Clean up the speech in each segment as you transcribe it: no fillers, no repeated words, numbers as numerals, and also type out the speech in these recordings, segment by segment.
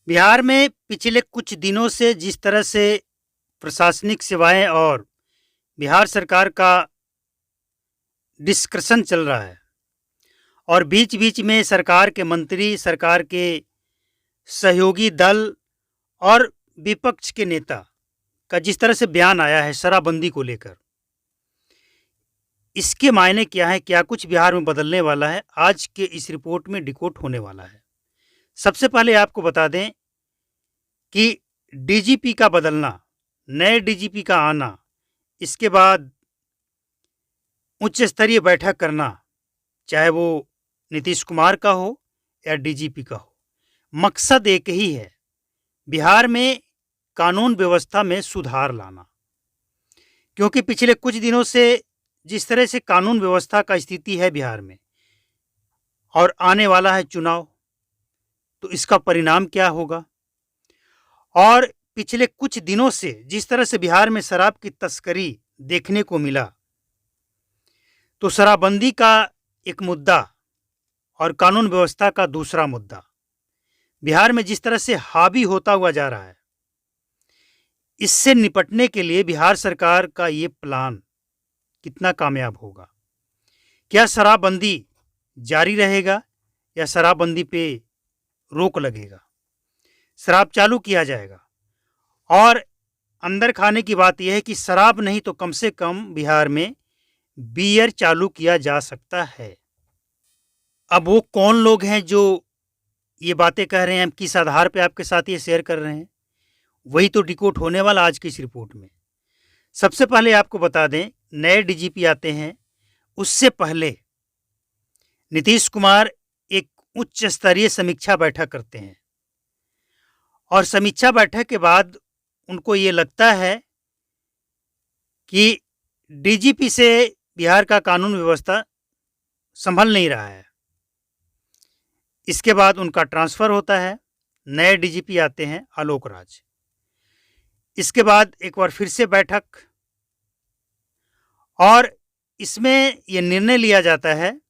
बिहार में पिछले कुछ दिनों से जिस तरह से प्रशासनिक सेवाएं और बिहार सरकार का डिस्कशन चल रहा है और बीच-बीच में सरकार के मंत्री, सरकार के सहयोगी दल और विपक्ष के नेता का जिस तरह से बयान आया है शराबबंदी को लेकर, इसके मायने क्या है, क्या कुछ बिहार में बदलने वाला है, आज के इस रिपोर्ट में डिकोड होने वाला है। सबसे पहले आपको बता दें कि डीजीपी का बदलना, नए डीजीपी का आना, इसके बाद उच्च स्तरीय बैठक करना, चाहे वो नीतीश कुमार का हो या डीजीपी का हो, मकसद एक ही है, बिहार में कानून व्यवस्था में सुधार लाना। क्योंकि पिछले कुछ दिनों से जिस तरह से कानून व्यवस्था का स्थिति है बिहार में और आने वाला है चुनाव, तो इसका परिणाम क्या होगा। और पिछले कुछ दिनों से जिस तरह से बिहार में शराब की तस्करी देखने को मिला, तो शराबबंदी का एक मुद्दा और कानून व्यवस्था का दूसरा मुद्दा बिहार में जिस तरह से हावी होता हुआ जा रहा है, इससे निपटने के लिए बिहार सरकार का ये प्लान कितना कामयाब होगा। क्या शराबबंदी जारी रहेगा या शराबबंदी पे रोक लगेगा, शराब चालू किया जाएगा। और अंदर खाने की बात यह है कि शराब नहीं तो कम से कम बिहार में बियर चालू किया जा सकता है। अब वो कौन लोग हैं जो ये बातें कह रहे हैं, हम किस आधार पे आपके साथ ये शेयर कर रहे हैं, वही तो डिकोड होने वाला आज की इस रिपोर्ट में। सबसे पहले आपको बता दें, नए डीजीपी आते हैं, उससे पहले नीतीश कुमार एक उच्च स्तरीय समीक्षा बैठक करते हैं और समीक्षा बैठक के बाद उनको ये लगता है कि डीजीपी से बिहार का कानून व्यवस्था संभल नहीं रहा है। इसके बाद उनका ट्रांसफ़र होता है, नए डीजीपी आते हैं आलोक राज। इसके बाद एक बार फिर से बैठक और इसमें यह निर्णय लिया जाता है,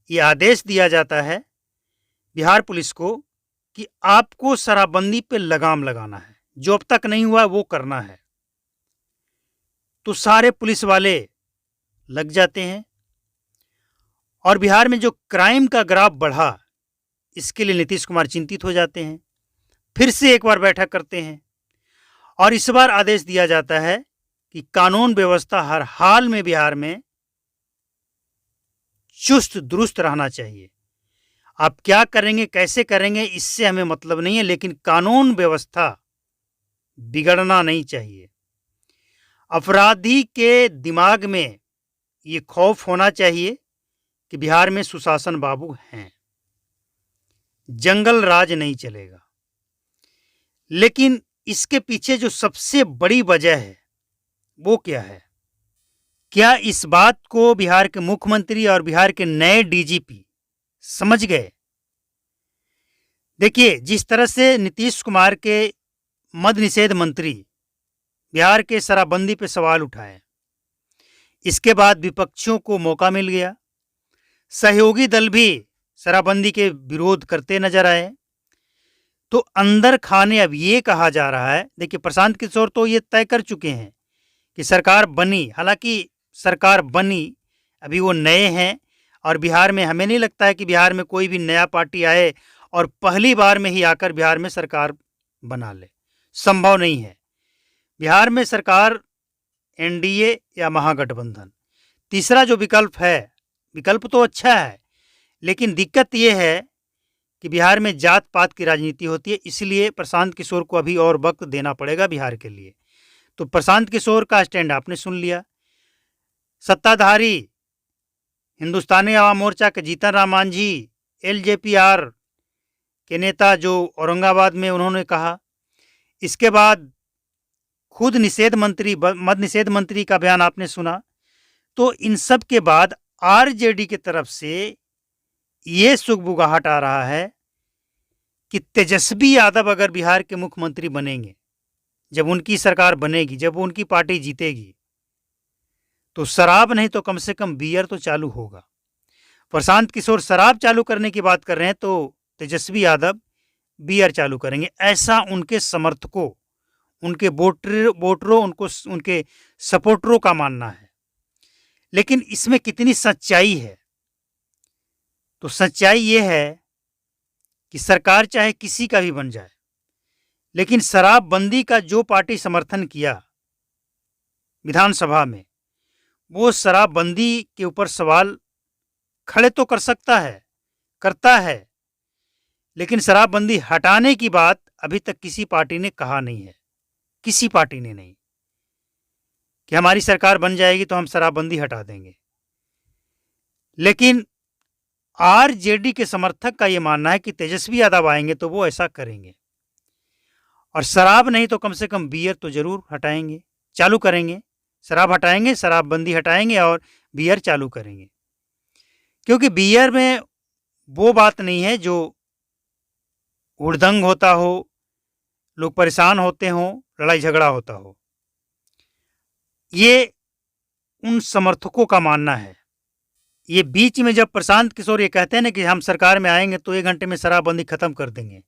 ये आदेश दिया जाता है बिहार पुलिस को कि आपको शराबबंदी पे लगाम लगाना है, जो अब तक नहीं हुआ वो करना है। तो सारे पुलिस वाले लग जाते हैं और बिहार में जो क्राइम का ग्राफ बढ़ा, इसके लिए नीतीश कुमार चिंतित हो जाते हैं। फिर से एक बार बैठक करते हैं और इस बार आदेश दिया जाता है कि कानून व्यवस्था हर हाल में बिहार में चुस्त दुरुस्त रहना चाहिए। आप क्या करेंगे, कैसे करेंगे, इससे हमें मतलब नहीं है, लेकिन कानून व्यवस्था बिगड़ना नहीं चाहिए। अपराधी के दिमाग में ये खौफ होना चाहिए कि बिहार में सुशासन बाबू हैं, जंगल राज नहीं चलेगा। लेकिन इसके पीछे जो सबसे बड़ी वजह है वो क्या है? क्या इस बात को बिहार के मुख्यमंत्री और बिहार के नए डीजीपी समझ गए? देखिए, जिस तरह से नीतीश कुमार के मद्य निषेध मंत्री बिहार के शराबबंदी पे सवाल उठाए, इसके बाद विपक्षियों को मौका मिल गया, सहयोगी दल भी शराबबंदी के विरोध करते नजर आए। तो अंदर खाने अब ये कहा जा रहा है, देखिए प्रशांत किशोर तो ये तय कर चुके हैं कि सरकार बनी, हालांकि सरकार बनी, अभी वो नए हैं और बिहार में हमें नहीं लगता है कि बिहार में कोई भी नया पार्टी आए और पहली बार में ही आकर बिहार में सरकार बना ले, संभव नहीं है। बिहार में सरकार एनडीए या महागठबंधन, तीसरा जो विकल्प है, विकल्प तो अच्छा है, लेकिन दिक्कत ये है कि बिहार में जात पात की राजनीति होती है, इसलिए प्रशांत किशोर को अभी और वक्त देना पड़ेगा बिहार के लिए। तो प्रशांत किशोर का स्टैंड आपने सुन लिया। सत्ताधारी हिंदुस्तानी आवाम मोर्चा के जीतन राम मांझी, एलजेपीआर के नेता जो औरंगाबाद में उन्होंने कहा, इसके बाद खुद मद्य निषेध मंत्री का बयान आपने सुना। तो इन सब के बाद आरजेडी की तरफ से ये सुगबुगाहट आ रहा है कि तेजस्वी यादव अगर बिहार के मुख्यमंत्री बनेंगे, जब उनकी सरकार बनेगी, जब उनकी पार्टी जीतेगी, तो शराब नहीं तो कम से कम बियर तो चालू होगा। प्रशांत किशोर शराब चालू करने की बात कर रहे हैं, तो तेजस्वी यादव बियर चालू करेंगे, ऐसा उनके समर्थकों, उनके वोटरों, उनके सपोर्टरों का मानना है। लेकिन इसमें कितनी सच्चाई है? तो सच्चाई ये है कि सरकार चाहे किसी का भी बन जाए, लेकिन शराबबंदी का जो पार्टी समर्थन किया विधानसभा में, वो शराबबंदी के ऊपर सवाल खड़े तो कर सकता है, करता है, लेकिन शराबबंदी हटाने की बात अभी तक किसी पार्टी ने कहा नहीं है। किसी पार्टी ने नहीं कि हमारी सरकार बन जाएगी तो हम शराबबंदी हटा देंगे। लेकिन आरजेडी के समर्थक का यह मानना है कि तेजस्वी यादव आएंगे तो वो ऐसा करेंगे, और शराब नहीं तो कम से कम बियर तो जरूर हटाएंगे, चालू करेंगे। शराब हटाएंगे, शराबबंदी हटाएंगे और बियर चालू करेंगे, क्योंकि बियर में वो बात नहीं है जो हुड़दंग होता हो, लोग परेशान होते हों, लड़ाई झगड़ा होता हो। ये उन समर्थकों का मानना है। ये बीच में जब प्रशांत किशोर ये कहते हैं ना कि हम सरकार में आएंगे तो 1 घंटे में शराबबंदी खत्म कर देंगे,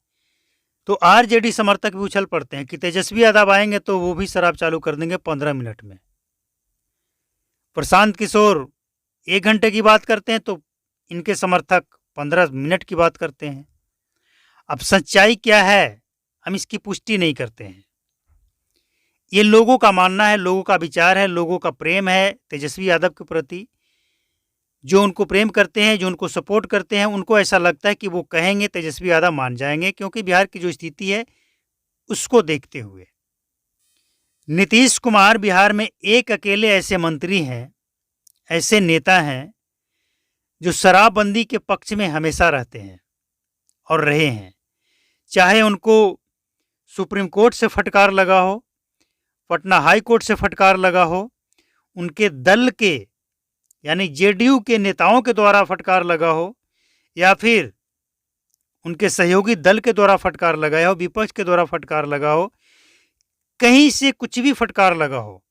तो आरजेडी समर्थक भी उछल पड़ते हैं कि तेजस्वी यादव आएंगे तो वो भी शराब चालू कर देंगे 15 मिनट में। प्रशांत किशोर 1 घंटे की बात करते हैं तो इनके समर्थक 15 मिनट की बात करते हैं। अब सच्चाई क्या है हम इसकी पुष्टि नहीं करते हैं। ये लोगों का मानना है, लोगों का विचार है, लोगों का प्रेम है तेजस्वी यादव के प्रति। जो उनको प्रेम करते हैं, जो उनको सपोर्ट करते हैं, उनको ऐसा लगता है कि वो कहेंगे तेजस्वी यादव मान जाएंगे, क्योंकि बिहार की जो स्थिति है उसको देखते हुए। नीतीश कुमार बिहार में एक अकेले ऐसे मंत्री हैं, ऐसे नेता हैं जो शराबबंदी के पक्ष में हमेशा रहते हैं और रहे हैं। चाहे उनको सुप्रीम कोर्ट से फटकार लगा हो, पटना हाई कोर्ट से फटकार लगा हो, उनके दल के यानी जेडीयू के नेताओं के द्वारा फटकार लगा हो, या फिर उनके सहयोगी दल के द्वारा फटकार लगाया हो, विपक्ष के द्वारा फटकार लगा हो, कहीं से कुछ भी फटकार लगा हो,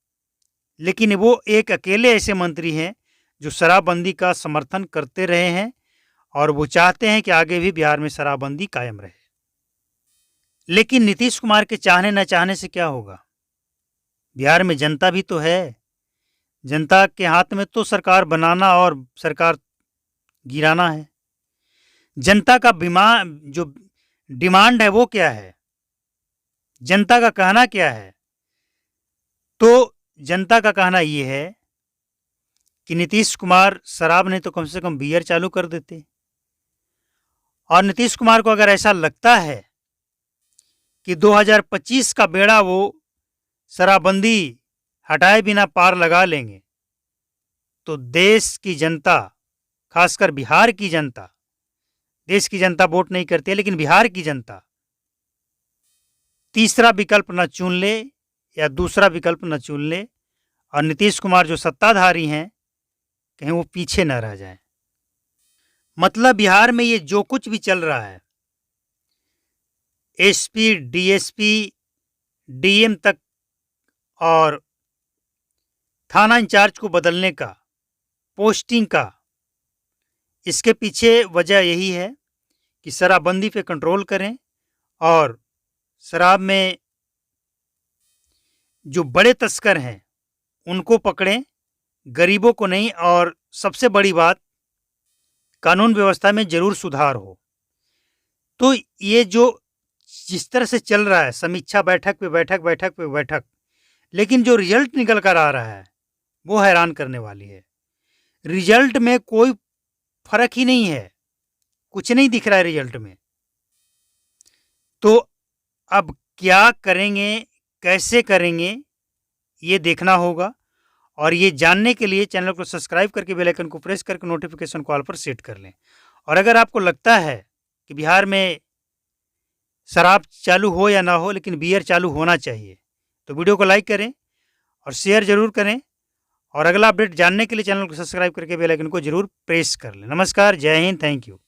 लेकिन वो एक अकेले ऐसे मंत्री हैं जो शराबबंदी का समर्थन करते रहे हैं और वो चाहते हैं कि आगे भी बिहार में शराबबंदी कायम रहे। लेकिन नीतीश कुमार के चाहने न चाहने से क्या होगा? बिहार में जनता भी तो है। जनता के हाथ में तो सरकार बनाना और सरकार गिराना है। जनता का जो डिमांड है वो क्या है, जनता का कहना क्या है? तो जनता का कहना ये है कि नीतीश कुमार शराब नहीं तो कम से कम बियर चालू कर देते। और नीतीश कुमार को अगर ऐसा लगता है कि 2025 का बेड़ा वो शराबबंदी हटाए बिना पार लगा लेंगे, तो देश की जनता, खासकर बिहार की जनता, देश की जनता वोट नहीं करती है लेकिन बिहार की जनता तीसरा विकल्प न चुन ले या दूसरा विकल्प न चुन ले, और नीतीश कुमार जो सत्ताधारी हैं कहीं वो पीछे न रह जाएं। मतलब बिहार में ये जो कुछ भी चल रहा है, एसपी, डीएसपी, डीएम तक और थाना इंचार्ज को बदलने का, पोस्टिंग का, इसके पीछे वजह यही है कि शराबबंदी पे कंट्रोल करें और शराब में जो बड़े तस्कर हैं उनको पकड़ें, गरीबों को नहीं। और सबसे बड़ी बात, कानून व्यवस्था में जरूर सुधार हो। तो ये जो जिस तरह से चल रहा है, समीक्षा बैठक पे बैठक, बैठक पे बैठक, लेकिन जो रिजल्ट निकल कर आ रहा है वो हैरान करने वाली है। रिजल्ट में कोई फर्क ही नहीं है, कुछ नहीं दिख रहा है रिजल्ट में। तो अब क्या करेंगे, कैसे करेंगे, ये देखना होगा। और ये जानने के लिए चैनल को सब्सक्राइब करके बेल आइकन को प्रेस करके नोटिफिकेशन कॉल पर सेट कर लें। और अगर आपको लगता है कि बिहार में शराब चालू हो या ना हो लेकिन बियर चालू होना चाहिए, तो वीडियो को लाइक करें और शेयर जरूर करें। और अगला अपडेट जानने के लिए चैनल को सब्सक्राइब करके बेल आइकन को जरूर प्रेस कर लें। नमस्कार, जय हिंद, थैंक यू।